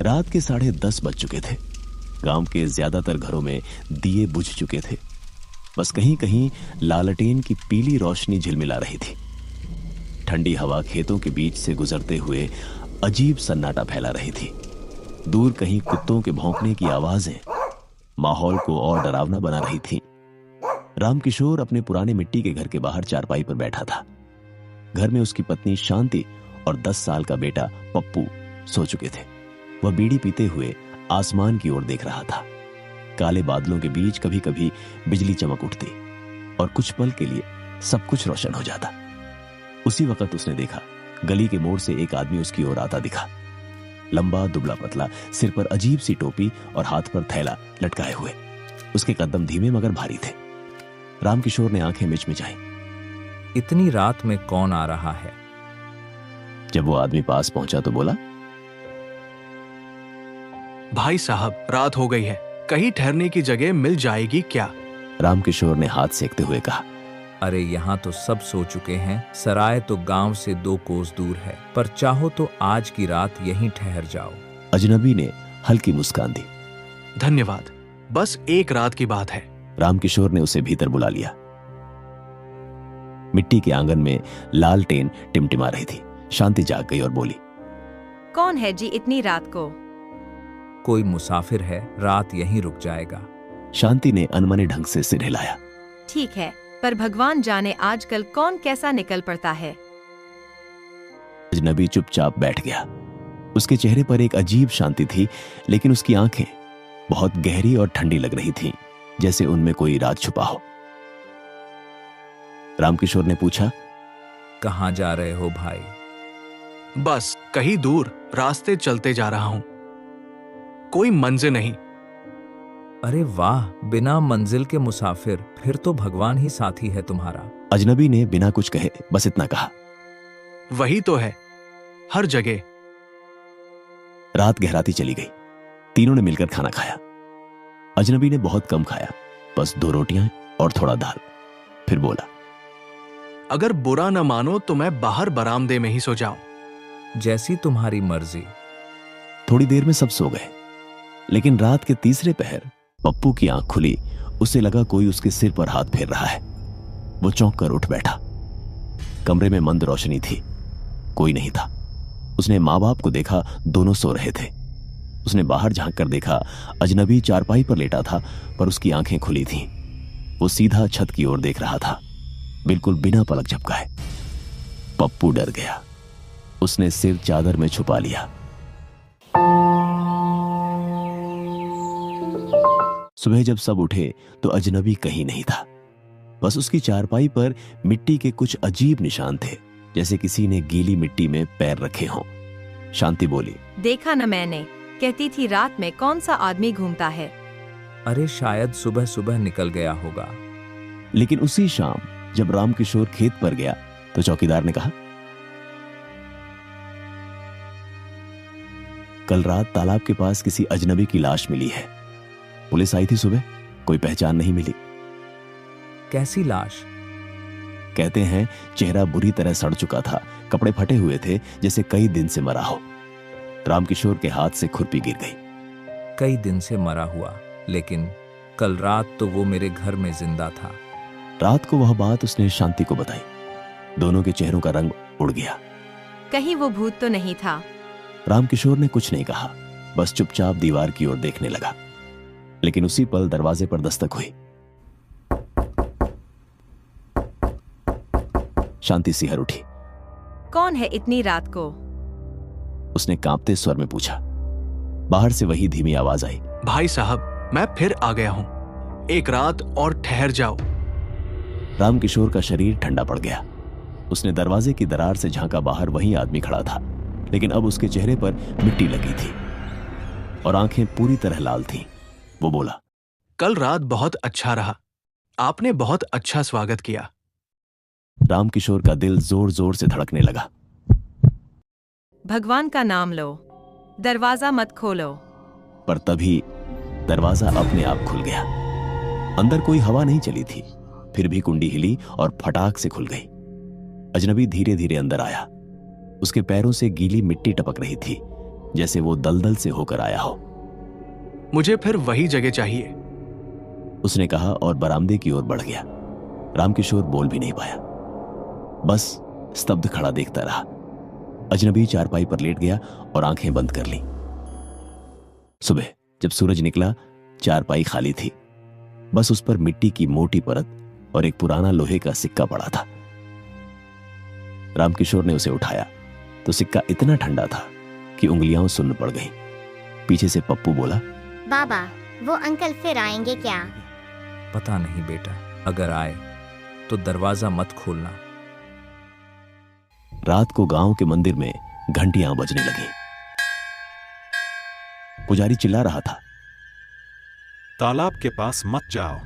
रात के 10:30 बज चुके थे। गांव के ज्यादातर घरों में दिए बुझ चुके थे। बस कहीं कहीं लालटेन की पीली रोशनी झिलमिला रही थी। ठंडी हवा खेतों के बीच से गुजरते हुए अजीब सन्नाटा फैला रही थी। दूर कहीं कुत्तों के भौंकने की आवाजें माहौल को और डरावना बना रही थीं। रामकिशोर अपने पुराने मिट्टी के घर के बाहर चारपाई पर बैठा था। घर में उसकी पत्नी शांति और 10 साल का बेटा पप्पू सो चुके थे। वह बीड़ी पीते हुए आसमान की ओर देख रहा था। काले बादलों के बीच कभी कभी बिजली चमक उठती और कुछ पल के लिए सब कुछ रोशन हो जाता। उसी वक्त उसने देखा गली के मोड़ से एक आदमी उसकी ओर आता दिखा। लंबा दुबला पतला, सिर पर अजीब सी टोपी और हाथ पर थैला लटकाए हुए। उसके कदम धीमे मगर भारी थे। रामकिशोर ने आंखें मिचमिचाई। इतनी रात में कौन आ रहा है? जब वो आदमी पास पहुंचा तो बोला, भाई साहब, रात हो गई है, कहीं ठहरने की जगह मिल जाएगी क्या? रामकिशोर ने हाथ सेकते हुए कहा, अरे यहाँ तो सब सो चुके हैं। सराय तो गांव से 2 कोस दूर है, पर चाहो तो आज की रात यहीं ठहर जाओ। अजनबी ने हल्की मुस्कान दी। धन्यवाद, बस एक रात की बात है। रामकिशोर ने उसे भीतर बुला लिया। मिट्टी के आंगन में लालटेन टिमटिमा रही थी। शांति जाग गई और बोली, कौन है जी इतनी रात को? कोई मुसाफिर है, रात यहीं रुक जाएगा। शांति ने अनमने ढंग से सिर हिलाया। ठीक है, पर भगवान जाने आजकल कौन कैसा निकल पड़ता है। अजनबी चुपचाप बैठ गया। उसके चेहरे पर एक अजीब शांति थी, लेकिन उसकी आंखें बहुत गहरी और ठंडी लग रही थीं, जैसे उनमें कोई राज छुपा हो। रामकिशोर ने पूछा, कहाँ जा रहे हो भाई? बस कहीं दूर रास्ते चलते जा रहा हूं, कोई मंजिल नहीं। अरे वाह, बिना मंजिल के मुसाफिर, फिर तो भगवान ही साथी है तुम्हारा। अजनबी ने बिना कुछ कहे बस इतना कहा। वही तो है, हर जगह। रात गहराती चली गई। तीनों ने मिलकर खाना खाया। अजनबी ने बहुत कम खाया, बस 2 रोटियां और थोड़ा दाल। फिर बोला, अगर बुरा न मानो तो मैं बाहर बरामदे में ही सो जाऊं। जैसी तुम्हारी मर्जी। थोड़ी देर में सब सो गए, लेकिन रात के तीसरे पहर पप्पू की आंख खुली। उसे लगा कोई उसके सिर पर हाथ फेर रहा है। वो चौंक कर उठ बैठा। कमरे में मंद रोशनी थी, कोई नहीं था। उसने माँ बाप को देखा, दोनों सो रहे थे। उसने बाहर झांक कर देखा, अजनबी चारपाई पर लेटा था, पर उसकी आंखें खुली थीं। वो सीधा छत की ओर देख रहा था, बिल्कुल बिना पलक झपकाए। पप्पू डर गया। उसने सिर चादर में छुपा लिया। सुबह जब सब उठे तो अजनबी कहीं नहीं था। बस उसकी चारपाई पर मिट्टी के कुछ अजीब निशान थे, जैसे किसी ने गीली मिट्टी में पैर रखे हों। शांति बोली, देखा न मैंने, कहती थी रात में कौन सा आदमी घूमता है। अरे शायद सुबह सुबह निकल गया होगा। लेकिन उसी शाम जब रामकिशोर खेत पर गया तो चौकीदार ने कहा, कल रात तालाब के पास किसी अजनबी की लाश मिली है। पुलिस आई थी सुबह, कोई पहचान नहीं मिली। कैसी लाश? कहते हैं चेहरा बुरी तरह सड़ चुका था, कपड़े फटे हुए थे, जैसे कई दिन से मरा हो। रामकिशोर के हाथ से खुरपी गिर गई। कई दिन से मरा हुआ, लेकिन कल रात तो वो मेरे घर में जिंदा था। रात को वह बात उसने शांति को बताई। दोनों के चेहरों का रंग उड़ गया। कहीं वो भूत तो नहीं था? रामकिशोर ने कुछ नहीं कहा, बस चुपचाप दीवार की ओर देखने लगा। लेकिन उसी पल दरवाजे पर दस्तक हुई। शांति सिहर उठी। कौन है इतनी रात को? उसने कांपते स्वर में पूछा। बाहर से वही धीमी आवाज आई, भाई साहब, मैं फिर आ गया हूं, एक रात और ठहर जाओ। रामकिशोर का शरीर ठंडा पड़ गया। उसने दरवाजे की दरार से झांका। बाहर वही आदमी खड़ा था, लेकिन अब उसके चेहरे पर मिट्टी लगी थी और आंखें पूरी तरह लाल थीं। वो बोला, कल रात बहुत अच्छा रहा, आपने बहुत अच्छा स्वागत किया। रामकिशोर का दिल जोर जोर से धड़कने लगा। भगवान का नाम लो, दरवाजा मत खोलो। पर तभी दरवाजा अपने आप खुल गया। अंदर कोई हवा नहीं चली थी, फिर भी कुंडी हिली और फटाक से खुल गई। अजनबी धीरे धीरे अंदर आया। उसके पैरों से गीली मिट्टी टपक रही थी। जैसे वो दलदल से होकर आया हो। मुझे फिर वही जगह चाहिए। उसने कहा और बरामदे की ओर बढ़ गया। रामकिशोर बोल भी नहीं पाया, बस स्तब्ध खड़ा देखता रहा। अजनबी चारपाई पर लेट गया और आंखें बंद कर ली। सुबह जब सूरज निकला, चारपाई खाली थी। बस उस पर मिट्टी की मोटी परत और एक पुराना लोहे का सिक्का पड़ा था। रामकिशोर ने उसे उठाया तो सिक्का इतना ठंडा था कि उंगलियां सुन्न पड़ गईं। पीछे से पप्पू बोला, बाबा, वो अंकल फिर आएंगे क्या? पता नहीं बेटा, अगर आए तो दरवाजा मत खोलना। रात को गांव के मंदिर में घंटियां बजने लगी। पुजारी चिल्ला रहा था, तालाब के पास मत जाओ,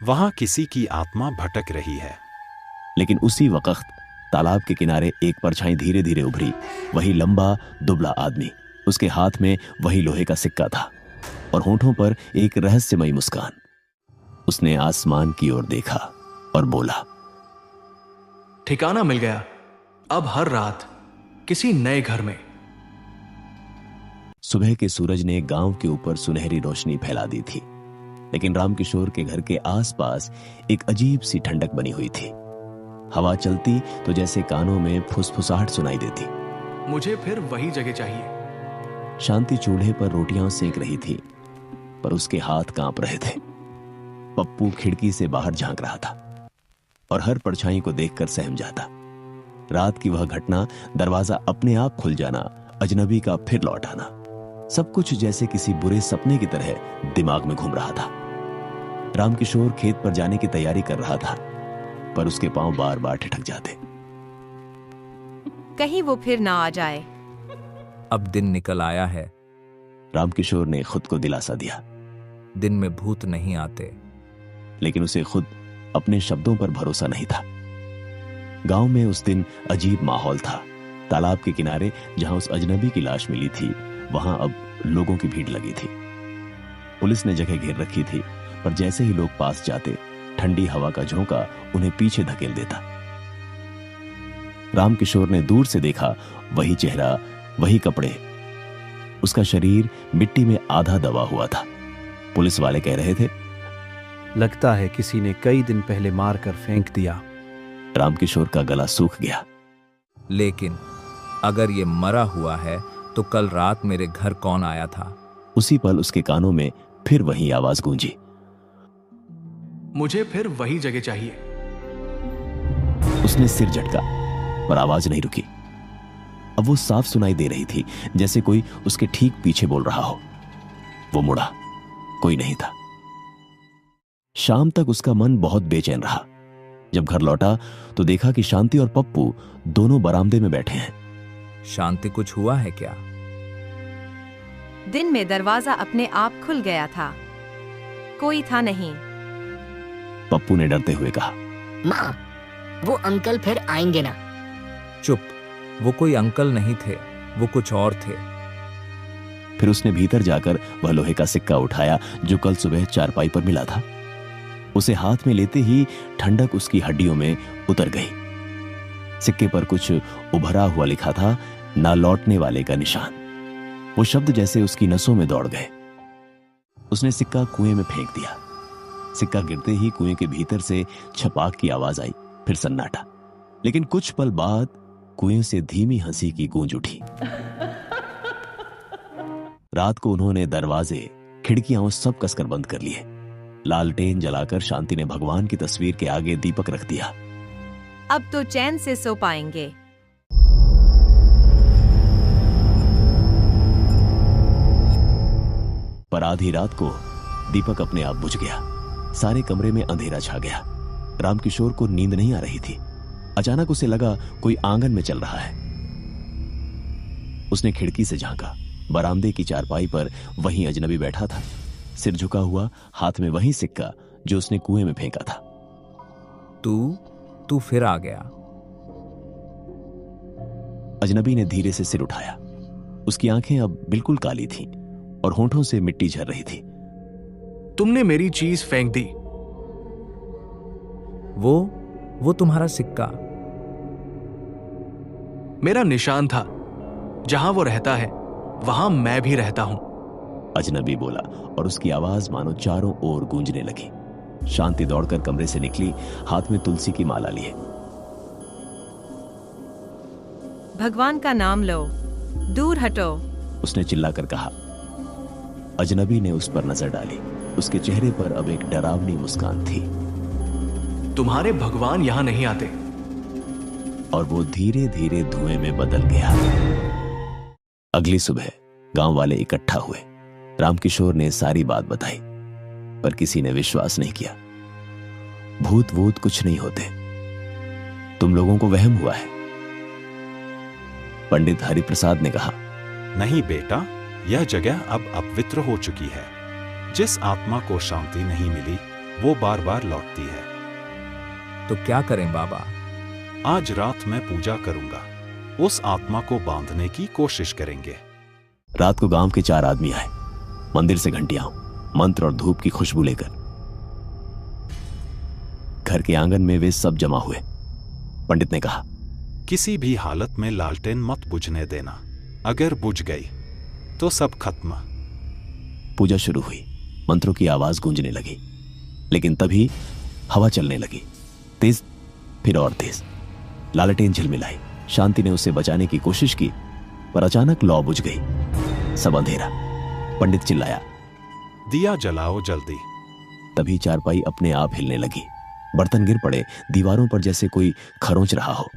वहां किसी की आत्मा भटक रही है। लेकिन उसी वक्त तालाब के किनारे एक परछाई धीरे धीरे उभरी। वही लंबा दुबला आदमी, उसके हाथ में वही लोहे का सिक्का था और होंठों पर एक रहस्यमयी मुस्कान। उसने आसमान की ओर देखा और बोला, ठिकाना मिल गया। अब हर रात किसी नए घर में। सुबह के सूरज ने गांव के ऊपर सुनहरी रोशनी फैला दी थी, लेकिन रामकिशोर के घर के आसपास एक अजीब सी ठंडक बनी हुई थी। हवा चलती तो जैसे कानों में फुसफुसाहट सुनाई देती। मुझे फिर वही जगह चाहिए। शांति चूल्हे पर रोटियां सेक रही थी, पर उसके हाथ कांप रहे थे। पप्पू खिड़की से बाहर झांक रहा था और हर परछाई को देखकर सहम जाता। रात की वह घटना, दरवाजा अपने आप खुल जाना, अजनबी का फिर लौट आना, सब कुछ जैसे किसी बुरे सपने की तरह दिमाग में घूम रहा था। रामकिशोर खेत पर जाने की तैयारी कर रहा था, पर उसके पांव बार बार ठिठक जाते। कहीं वो फिर ना आ जाए। अब दिन निकल आया है। रामकिशोर ने खुद को दिलासा दिया। दिन में भूत नहीं आते। लेकिन उसे खुद अपने शब्दों पर भरोसा नहीं था। गांव में उस दिन अजीब माहौल था। तालाब के किनारे जहां उस अजनबी की लाश मिली थी, वहां अब लोगों की भीड़ लगी थी। पुलिस ने जगह घेर रखी थी, पर जैसे ही लोग पास जाते, ठंडी हवा का झोंका उन्हें पीछे धकेल देता। रामकिशोर ने दूर से देखा, वही चेहरा, वही कपड़े। उसका शरीर मिट्टी में आधा दबा हुआ था। पुलिस वाले कह रहे थे, लगता है किसी ने कई दिन पहले मारकर फेंक दिया। रामकिशोर का गला सूख गया। लेकिन अगर ये मरा हुआ है तो कल रात मेरे घर कौन आया था? उसी पल उसके कानों में फिर वही आवाज गूंजी, मुझे फिर वही जगह चाहिए। उसने सिर झटका, पर आवाज नहीं रुकी। अब वो साफ सुनाई दे रही थी, जैसे कोई उसके ठीक पीछे बोल रहा हो। वो मुड़ा, कोई नहीं था। शाम तक उसका मन बहुत बेचैन रहा। जब घर लौटा तो देखा कि शांति और पप्पू दोनों बरामदे में बैठे हैं। शांति, कुछ हुआ है क्या? दिन में दरवाजा अपने आप खुल गया था, कोई था नहीं। पप्पू ने डरते हुए कहा, माँ, वो अंकल फिर आएंगे ना? चुप, वो कोई अंकल नहीं थे, वो कुछ और थे। फिर उसने भीतर जाकर वह लोहे का सिक्का उठाया जो कल सुबह चारपाई पर मिला था। उसे हाथ में लेते ही ठंडक उसकी हड्डियों में उतर गई। सिक्के पर कुछ उभरा हुआ लिखा था, ना लौटने वाले का निशान। वो शब्द जैसे उसकी नसों में दौड़ गए। उसने सिक्का कुएं में फेंक दिया। सिक्का गिरते ही कुएं के भीतर से छपाक की आवाज आई, फिर सन्नाटा। लेकिन कुछ पल बाद कुएं से धीमी हंसी की गूंज उठी। रात को उन्होंने दरवाजे, खिड़कियां सब कसकर बंद कर लिए। लालटेन जलाकर शांति ने भगवान की तस्वीर के आगे दीपक रख दिया। अब तो चैन से सो पाएंगे। पर आधी रात को दीपक अपने आप बुझ गया। सारे कमरे में अंधेरा छा गया। रामकिशोर को नींद नहीं आ रही थी। अचानक उसे लगा कोई आंगन में चल रहा है। उसने खिड़की से झांका। बरामदे की चारपाई पर वही अजनबी बैठा था, सिर झुका हुआ, हाथ में वही सिक्का जो उसने कुएं में फेंका था। तू फिर आ गया। अजनबी ने धीरे से सिर उठाया। उसकी आंखें अब बिल्कुल काली थीं और होंठों से मिट्टी झर रही थी। तुमने मेरी चीज फेंक दी। वो तुम्हारा सिक्का मेरा निशान था। जहां वो रहता है वहां मैं भी रहता हूं। अजनबी बोला और उसकी आवाज मानो चारों ओर गूंजने लगी। शांति दौड़कर कमरे से निकली, हाथ में तुलसी की माला लिए। भगवान का नाम लो, दूर हटो, उसने चिल्लाकर कहा। अजनबी ने उस पर नजर डाली। उसके चेहरे पर अब एक डरावनी मुस्कान थी। तुम्हारे भगवान यहां नहीं आते। और वो धीरे धीरे धुएं में बदल गया। अगली सुबह गांव वाले इकट्ठा हुए। रामकिशोर ने सारी बात बताई, पर किसी ने विश्वास नहीं किया। भूत वूत कुछ नहीं होते, तुम लोगों को वहम हुआ है। पंडित हरिप्रसाद ने कहा, नहीं बेटा, यह जगह अब अपवित्र हो चुकी है। जिस आत्मा को शांति नहीं मिली वो बार बार लौटती है। तो क्या करें बाबा? आज रात मैं पूजा करूंगा, उस आत्मा को बांधने की कोशिश करेंगे। रात को गांव के 4 आदमी आए, मंदिर से घंटियां, मंत्र और धूप की खुशबू लेकर। घर के आंगन में वे सब जमा हुए। पंडित ने कहा, किसी भी हालत में लालटेन मत बुझने देना। अगर बुझ गई तो सब खत्म। पूजा शुरू हुई। मंत्रों की आवाज गूंजने लगी, लेकिन तभी हवा चलने लगी, तेज, फिर और तेज। लालटेन झिलमिलाई। शांति ने उसे बचाने की कोशिश की, पर अचानक लौ बुझ गई। सब अंधेरा। पंडित चिल्लाया, दिया जलाओ जल्दी। तभी चारपाई अपने आप हिलने लगी। बर्तन गिर पड़े, दीवारों पर जैसे कोई खरोंच रहा हो।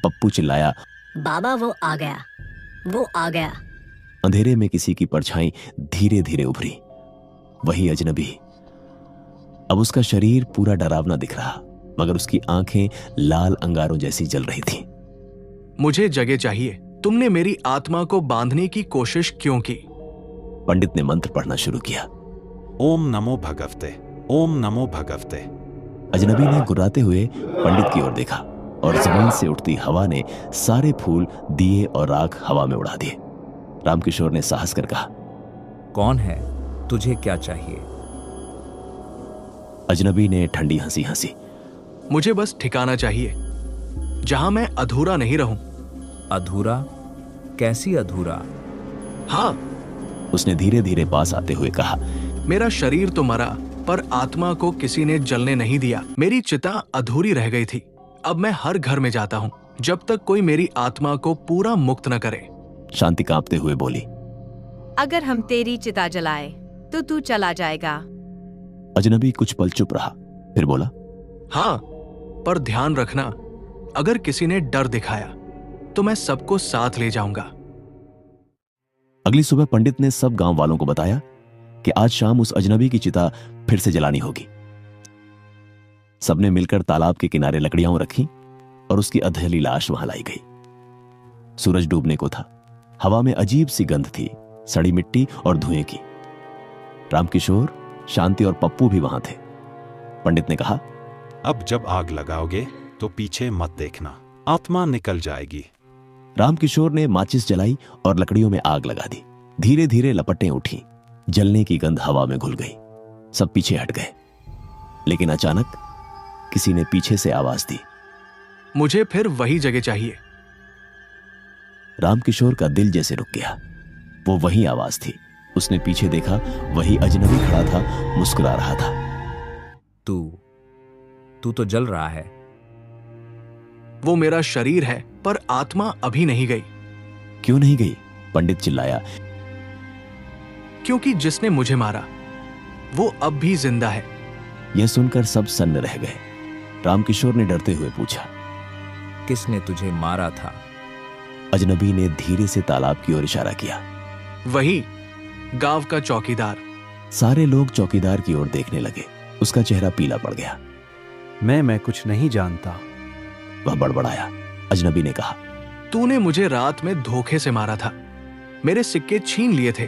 पप्पू चिल्लाया, बाबा वो आ गया, वो आ गया। अंधेरे में किसी की परछाई धीरे धीरे उभरी। वही अजनबी। अब उसका शरीर पूरा डरावना दिख रहा, मगर उसकी आंखें लाल अंगारों जैसी जल रही थीं। मुझे जगह चाहिए। तुमने मेरी आत्मा को बांधने की कोशिश क्यों की? पंडित ने मंत्र पढ़ना शुरू किया। ओम नमो भगवते, ओम नमो भगवते। अजनबी ने गुर्राते हुए पंडित की ओर देखा और जमीन से उठती हवा ने सारे फूल, दिए और राख हवा में उड़ा दिए। रामकिशोर ने साहस कर कहा, कौन है? तुझे क्या चाहिए? अजनबी ने ठंडी हंसी हंसी। मुझे बस ठिकाना चाहिए जहां मैं अधूरा नहीं रहूं। अधूरा? कैसी अधूरा? हाँ, उसने धीरे धीरे पास आते हुए कहा, मेरा शरीर तो मरा, पर आत्मा को किसी ने जलने नहीं दिया। मेरी चिता अधूरी रह गई थी। अब मैं हर घर में जाता हूँ जब तक कोई मेरी आत्मा को पूरा मुक्त न करे। शांति कांपते हुए बोली, अगर हम तेरी चिता जलाए तो तू चला जाएगा। अजनबी कुछ पल चुप रहा, फिर बोला, हाँ, पर ध्यान रखना, अगर किसी ने डर दिखाया तो मैं सबको साथ ले जाऊंगा। अगली सुबह पंडित ने सब गांव वालों को बताया कि आज शाम उस अजनबी की चिता फिर से जलानी होगी। सबने मिलकर तालाब के किनारे लकड़ियां रखी और उसकी अधेली लाश वहां लाई गई। सूरज डूबने को था। हवा में अजीब सी गंध थी, सड़ी मिट्टी और धुएं की। रामकिशोर, शांति और पप्पू भी वहां थे। पंडित ने कहा, अब जब आग लगाओगे तो पीछे मत देखना, आत्मा निकल जाएगी। रामकिशोर ने माचिस जलाई और लकड़ियों में आग लगा दी। धीरे धीरे लपटें उठी, जलने की गंध हवा में घुल गई। सब पीछे हट गए, लेकिन अचानक किसी ने पीछे से आवाज दी, मुझे फिर वही जगह चाहिए। रामकिशोर का दिल जैसे रुक गया। वो वही आवाज थी। उसने पीछे देखा, वही अजनबी खड़ा था, मुस्कुरा रहा था। तू तो जल रहा है। वो मेरा शरीर है, पर आत्मा अभी नहीं गई। क्यों नहीं गई? पंडित चिल्लाया। क्योंकि जिसने मुझे मारा वो अब भी जिंदा है। यह सुनकर सब सन्न रह गए। रामकिशोर ने डरते हुए पूछा, किसने तुझे मारा था? अजनबी ने धीरे से तालाब की ओर इशारा किया। वही गांव का चौकीदार। सारे लोग चौकीदार की ओर देखने लगे। उसका चेहरा पीला पड़ गया। मैं कुछ नहीं जानता। वह बड़बड़ाया। अजनबी ने कहा, तूने मुझे रात में धोखे से मारा था, मेरे सिक्के छीन लिए थे,